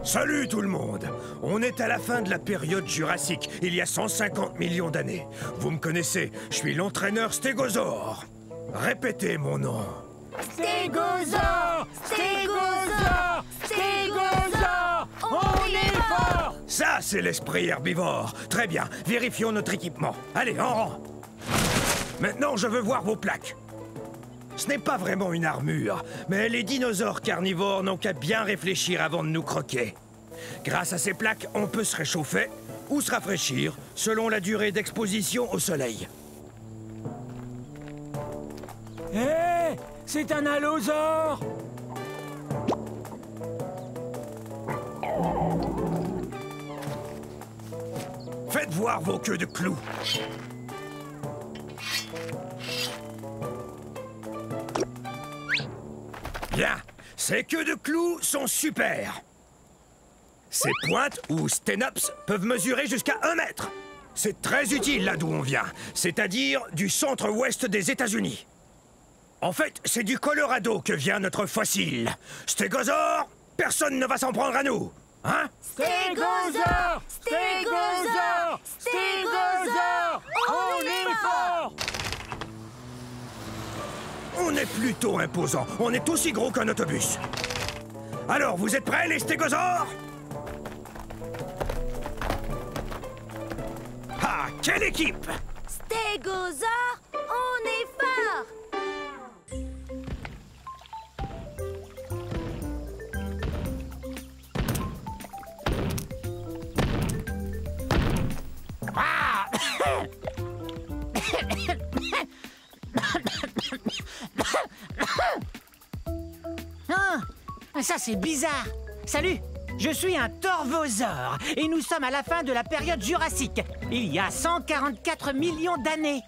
Salut tout le monde! On est à la fin de la période jurassique, il y a 150 millions d'années. Vous me connaissez, je suis l'entraîneur Stégosaure. Répétez mon nom. Stégosaure! Stégosaure! Stégosaure! On est fort! Ça, c'est l'esprit herbivore. Très bien, vérifions notre équipement. Allez, en rang. Maintenant, je veux voir vos plaques. Ce n'est pas vraiment une armure, mais les dinosaures carnivores n'ont qu'à bien réfléchir avant de nous croquer. Grâce à ces plaques, on peut se réchauffer ou se rafraîchir selon la durée d'exposition au soleil. Hé! C'est un allosaure! Faites voir vos queues de clous. Bien, ces queues de clous sont super. Ces pointes, ou sténops, peuvent mesurer jusqu'à 1 mètre. C'est très utile là d'où on vient, c'est-à-dire du centre-ouest des États-Unis. En fait, c'est du Colorado que vient notre fossile. Stégosaure, personne ne va s'en prendre à nous, hein? Stégosaure! Stégosaure! Stégosaure! On est fort! On est plutôt imposant. On est aussi gros qu'un autobus. Alors, vous êtes prêts, les stégosaures? Ah, quelle équipe! Stégosaure, on est fort! Ah, ça c'est bizarre. Salut, je suis un torvosaure et nous sommes à la fin de la période jurassique, il y a 144 millions d'années.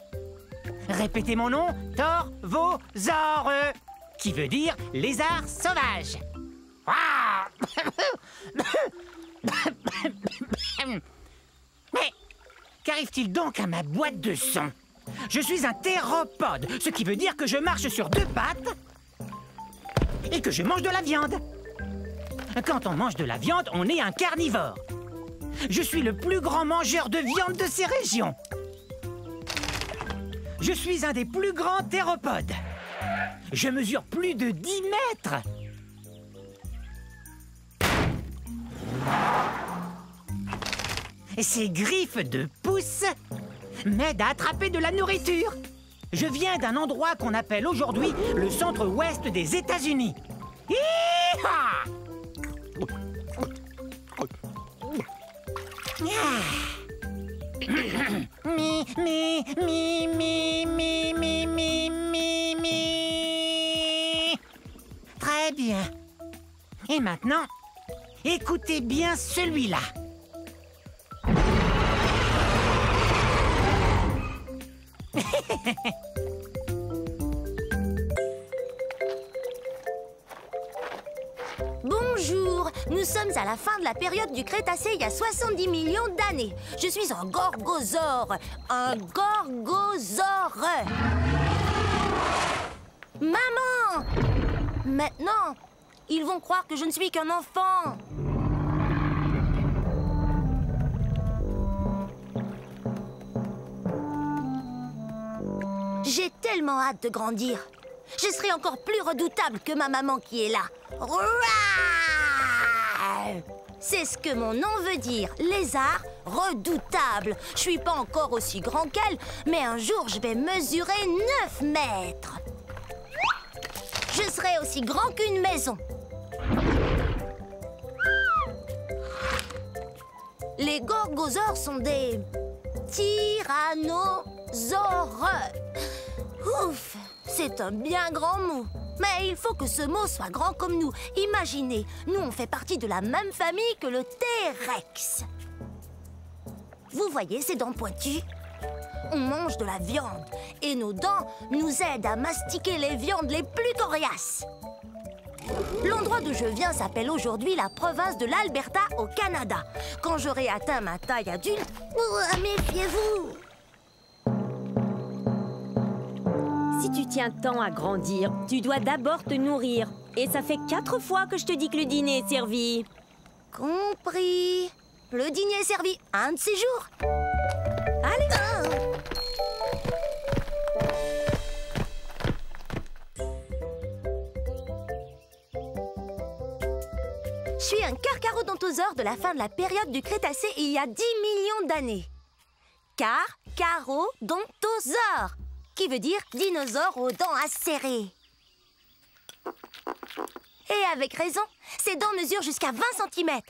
Répétez mon nom, torvosaure, qui veut dire lézard sauvage. Ah. Mais qu'arrive-t-il donc à ma boîte de son? Je suis un théropode, ce qui veut dire que je marche sur 2 pattes et que je mange de la viande. Quand on mange de la viande, on est un carnivore. Je suis le plus grand mangeur de viande de ces régions. Je suis un des plus grands théropodes. Je mesure plus de 10 mètres. Ces griffes de pouce m'aident à attraper de la nourriture. Je viens d'un endroit qu'on appelle aujourd'hui le centre-ouest des États-Unis. Hi-ha! Mi, mi, mi, mi, mi, mi, mi, mi, mi. Très bien. Et maintenant, écoutez bien celui-là. Bonjour, nous sommes à la fin de la période du Crétacé il y a 70 millions d'années. Je suis un gorgosaure. Un gorgosaure. Maman! Maintenant, ils vont croire que je ne suis qu'un enfant. J'ai tellement hâte de grandir. Je serai encore plus redoutable que ma maman qui est là. C'est ce que mon nom veut dire, lézard redoutable. Je suis pas encore aussi grand qu'elle, mais un jour je vais mesurer 9 mètres. Je serai aussi grand qu'une maison. Les gorgosaures sont des tyrannosaures. Ouf, c'est un bien grand mot. Mais il faut que ce mot soit grand comme nous. Imaginez, nous on fait partie de la même famille que le T-Rex. Vous voyez ces dents pointues? On mange de la viande et nos dents nous aident à mastiquer les viandes les plus coriaces. L'endroit d'où je viens s'appelle aujourd'hui la province de l'Alberta au Canada. Quand j'aurai atteint ma taille adulte, méfiez-vous! Si tu tiens tant à grandir, tu dois d'abord te nourrir. Et ça fait 4 fois que je te dis que le dîner est servi. Compris. Le dîner est servi un de ces jours. Allez. Je suis un carcharodontosaure de la fin de la période du Crétacé il y a 10 millions d'années. Carcharodontosaure, qui veut dire dinosaure aux dents acérées. Et avec raison, ses dents mesurent jusqu'à 20 cm.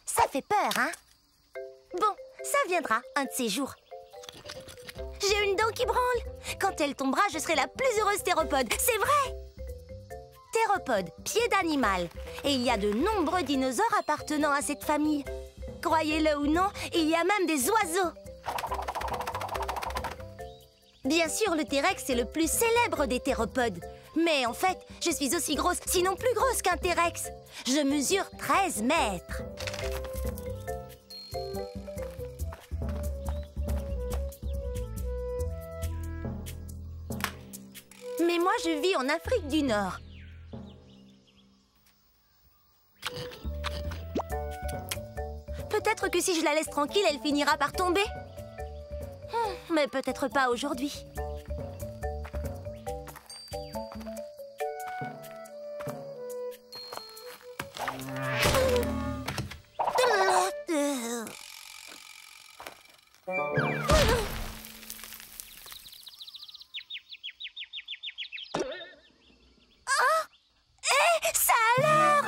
Ça fait peur, hein? Bon, ça viendra un de ces jours. J'ai une dent qui branle. Quand elle tombera, je serai la plus heureuse théropode. C'est vrai! Théropode, pied d'animal. Et il y a de nombreux dinosaures appartenant à cette famille. Croyez-le ou non, il y a même des oiseaux. Bien sûr, le T-Rex est le plus célèbre des théropodes. Mais en fait, je suis aussi grosse, sinon plus grosse qu'un T-Rex. Je mesure 13 mètres. Mais moi, je vis en Afrique du Nord. Peut-être que si je la laisse tranquille, elle finira par tomber. Mais peut-être pas aujourd'hui. Ça alors?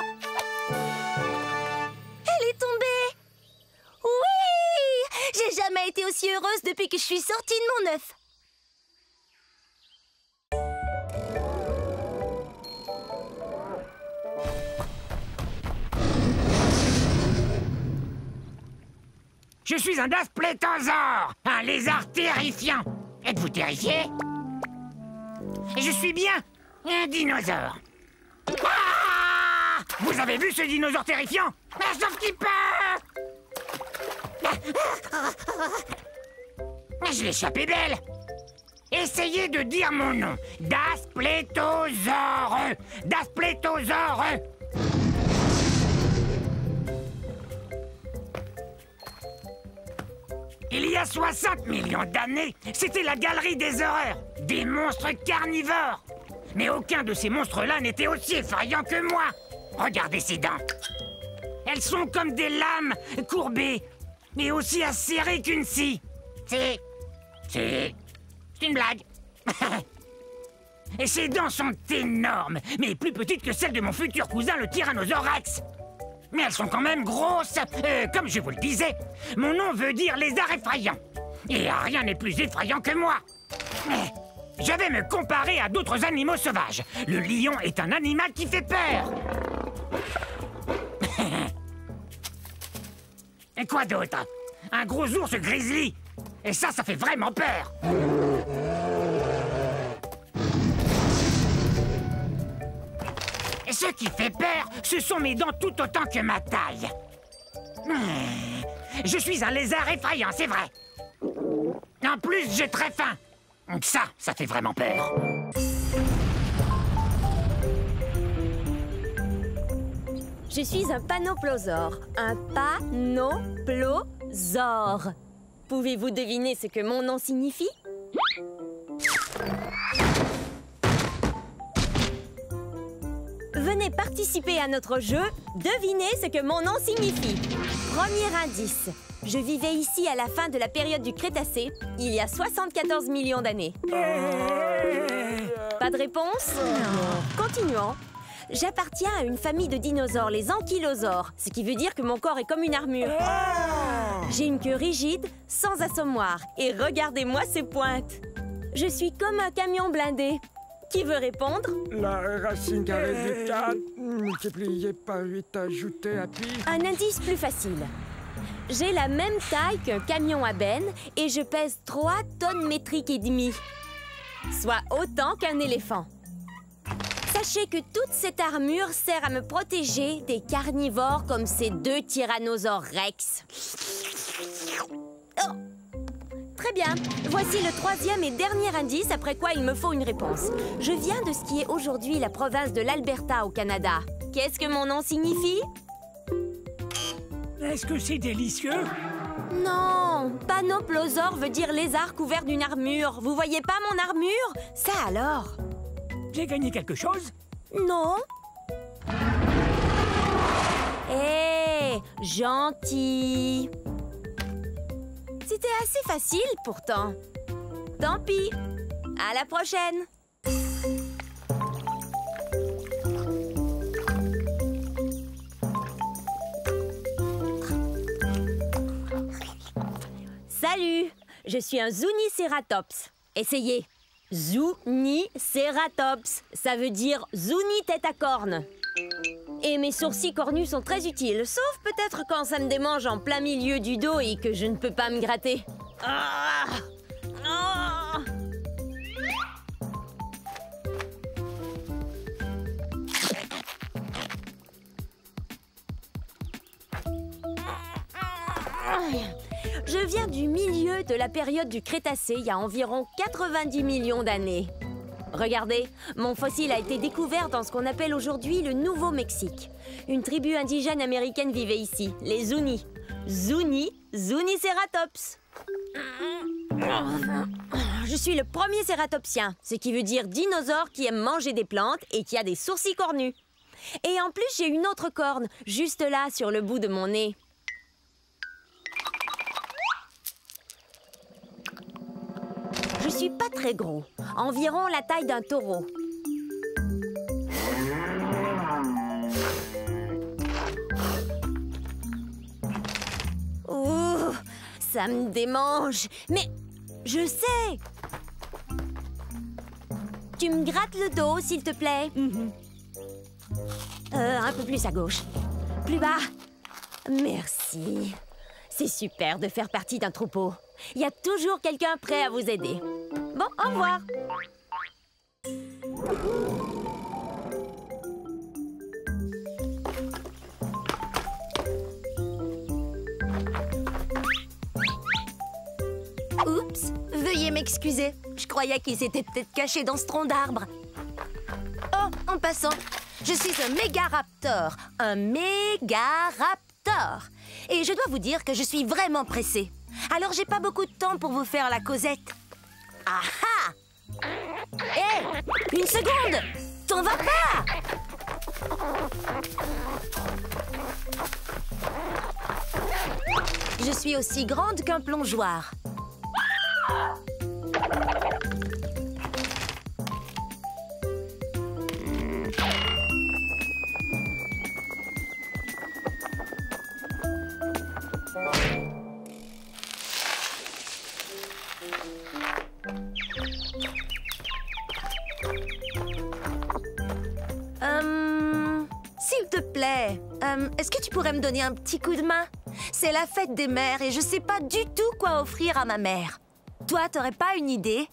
Elle est tombée. Oui! J'ai jamais été aussi heureuse depuis que je suis sortie de mon œuf. Je suis un dasplétosaure, un lézard terrifiant. Êtes-vous terrifié? Et je suis bien un dinosaure. Ah! Vous avez vu ce dinosaure terrifiant? Sauf qu'il peut! Je l'ai échappé belle. Essayez de dire mon nom. Dasplétosaure. Dasplétosaure. Il y a 60 millions d'années, c'était la galerie des horreurs, des monstres carnivores. Mais aucun de ces monstres-là n'était aussi effrayant que moi. Regardez ces dents. Elles sont comme des lames courbées, mais aussi acérées qu'une scie. C'est une blague. Et ces dents sont énormes, mais plus petites que celles de mon futur cousin, le Tyrannosaure Rex. Mais elles sont quand même grosses. Comme je vous le disais, mon nom veut dire lézard effrayant. Et rien n'est plus effrayant que moi. Je vais me comparer à d'autres animaux sauvages. Le lion est un animal qui fait peur. Et quoi d'autre? Un gros ours grizzly. Et ça fait vraiment peur. Et ce qui fait peur, ce sont mes dents tout autant que ma taille. Je suis un lézard effrayant, c'est vrai. En plus, j'ai très faim. Ça fait vraiment peur. Je suis un panoplosaure. Un panoplosaure. Pouvez-vous deviner ce que mon nom signifie? Venez participer à notre jeu. Devinez ce que mon nom signifie. Premier indice. Je vivais ici à la fin de la période du Crétacé, il y a 74 millions d'années. Pas de réponse? Non. Continuons. J'appartiens à une famille de dinosaures, les ankylosaures, ce qui veut dire que mon corps est comme une armure. J'ai une queue rigide, sans assommoir, et regardez-moi ces pointes. Je suis comme un camion blindé. Qui veut répondre? La racine carrée du 4, multiplié par 8 ajouté à pi. Un indice plus facile. J'ai la même taille qu'un camion à benne et je pèse 3 tonnes métriques et demie, soit autant qu'un éléphant. Sachez que toute cette armure sert à me protéger des carnivores comme ces 2 tyrannosaures Rex. Oh. Très bien. Voici le 3e et dernier indice, après quoi il me faut une réponse. Je viens de ce qui est aujourd'hui la province de l'Alberta au Canada. qu'est-ce que mon nom signifie? Est-ce que c'est délicieux? Non, Panoplosaure veut dire lézard couvert d'une armure. Vous voyez pas mon armure? Ça alors? J'ai gagné quelque chose? Non. Hé, gentil. C'était assez facile pourtant. Tant pis. À la prochaine. Salut, je suis un Zuniceratops. Essayez. Zuniceratops. Ça veut dire Zuni tête à cornes. Et mes sourcils cornus sont très utiles, sauf peut-être quand ça me démange en plein milieu du dos et que je ne peux pas me gratter. Ah! Ah! Je viens du milieu de la période du Crétacé, il y a environ 90 millions d'années. Regardez, mon fossile a été découvert dans ce qu'on appelle aujourd'hui le Nouveau-Mexique. Une tribu indigène américaine vivait ici, les Zuni. Zuniceratops. Je suis le premier cératopsien, ce qui veut dire dinosaure qui aime manger des plantes et qui a des sourcils cornus. Et en plus, j'ai une autre corne, juste là, sur le bout de mon nez. Je suis pas très gros, environ la taille d'un taureau. Ouh, ça me démange. Mais je sais. Tu me grattes le dos, s'il te plaît. Un peu plus à gauche. Plus bas. Merci. C'est super de faire partie d'un troupeau. Il y a toujours quelqu'un prêt à vous aider. Bon, au revoir. Oups, veuillez m'excuser. Je croyais qu'il s'était peut-être caché dans ce tronc d'arbre. Oh, en passant, je suis un mégaraptor. Un mégaraptor. Et je dois vous dire que je suis vraiment pressée. Alors j'ai pas beaucoup de temps pour vous faire la causette. Ah ah! Hé! Une seconde! T'en vas pas! Je suis aussi grande qu'un plongeoir. S'il te plaît, est-ce que tu pourrais me donner un petit coup de main? C'est la fête des mères et je sais pas du tout quoi offrir à ma mère. Toi, t'aurais pas une idée?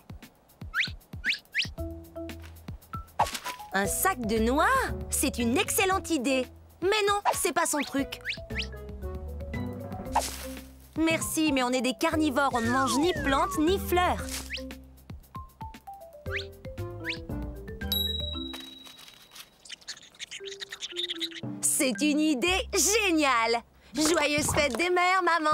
Un sac de noix? C'est une excellente idée. Mais non, c'est pas son truc. Merci, mais on est des carnivores, on ne mange ni plantes ni fleurs. C'est une idée géniale! Joyeuse fête des mères, maman!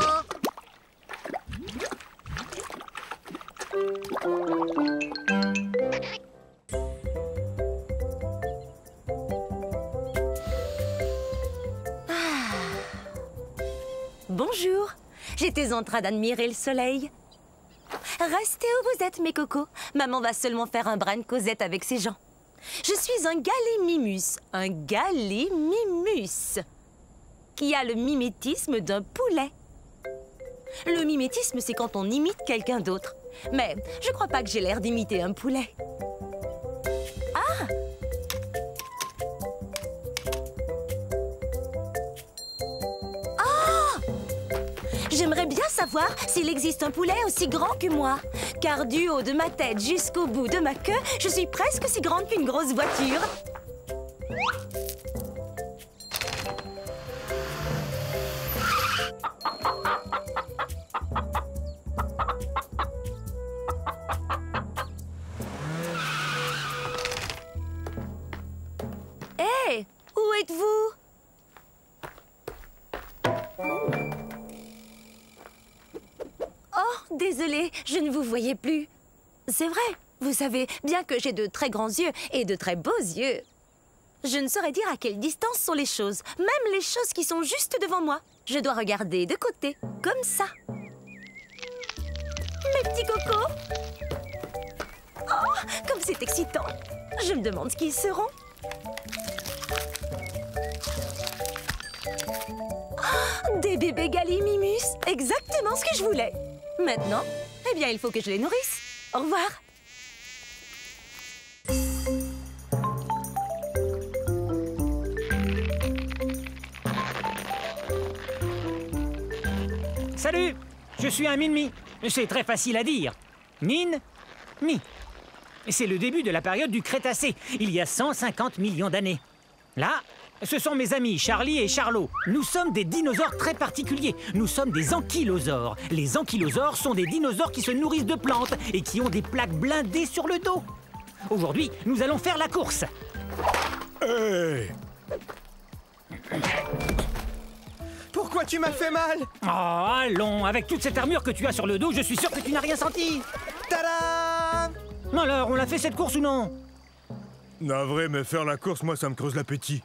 Bonjour! J'étais en train d'admirer le soleil. Restez où vous êtes, mes cocos. Maman va seulement faire un brin de causette avec ses gens. Je suis un gallimimus, qui a le mimétisme d'un poulet. Le mimétisme, c'est quand on imite quelqu'un d'autre. Mais je crois pas que j'ai l'air d'imiter un poulet. Ah! Ah! J'aimerais bien savoir s'il existe un poulet aussi grand que moi. Car du haut de ma tête jusqu'au bout de ma queue, je suis presque aussi grande qu'une grosse voiture. Hé! Où êtes-vous? Désolée, je ne vous voyais plus. C'est vrai, vous savez, bien que j'ai de très grands yeux et de très beaux yeux, je ne saurais dire à quelle distance sont les choses, même les choses qui sont juste devant moi. Je dois regarder de côté, comme ça. Mes petits cocos! Oh, comme c'est excitant! Je me demande ce qu'ils seront. Oh, des bébés Gallimimus! Exactement ce que je voulais! Maintenant, eh bien, il faut que je les nourrisse. Au revoir! Salut, je suis un Min-Mi. C'est très facile à dire. Min-Mi. C'est le début de la période du Crétacé, il y a 150 millions d'années. Là, ce sont mes amis Charlie et Charlot. Nous sommes des dinosaures très particuliers. Nous sommes des ankylosaures. Les ankylosaures sont des dinosaures qui se nourrissent de plantes et qui ont des plaques blindées sur le dos. Aujourd'hui, nous allons faire la course. Hey! Pourquoi tu m'as fait mal? Oh, allons, avec toute cette armure que tu as sur le dos, je suis sûr que tu n'as rien senti. Tada! Alors, on l'a fait cette course ou non? Navré, mais faire la course, moi, ça me creuse l'appétit.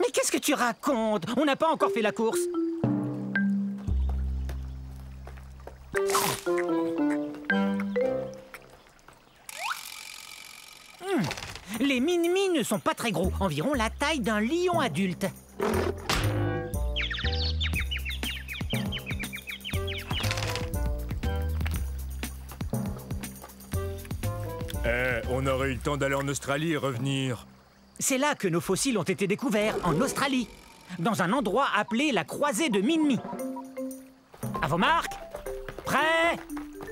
Mais qu'est-ce que tu racontes? On n'a pas encore fait la course. Les Min-Mi ne sont pas très gros, environ la taille d'un lion adulte. On aurait eu le temps d'aller en Australie et revenir. C'est là que nos fossiles ont été découverts, en Australie, dans un endroit appelé la croisée de Min-Mi. À vos marques, prêts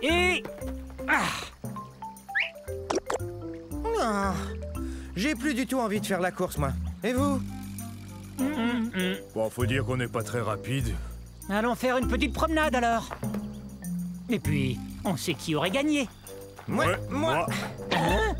et... J'ai plus du tout envie de faire la course, moi. Et vous? Bon, faut dire qu'on n'est pas très rapide. Allons faire une petite promenade alors. Et puis, on sait qui aurait gagné. Moi. Moi. Hein?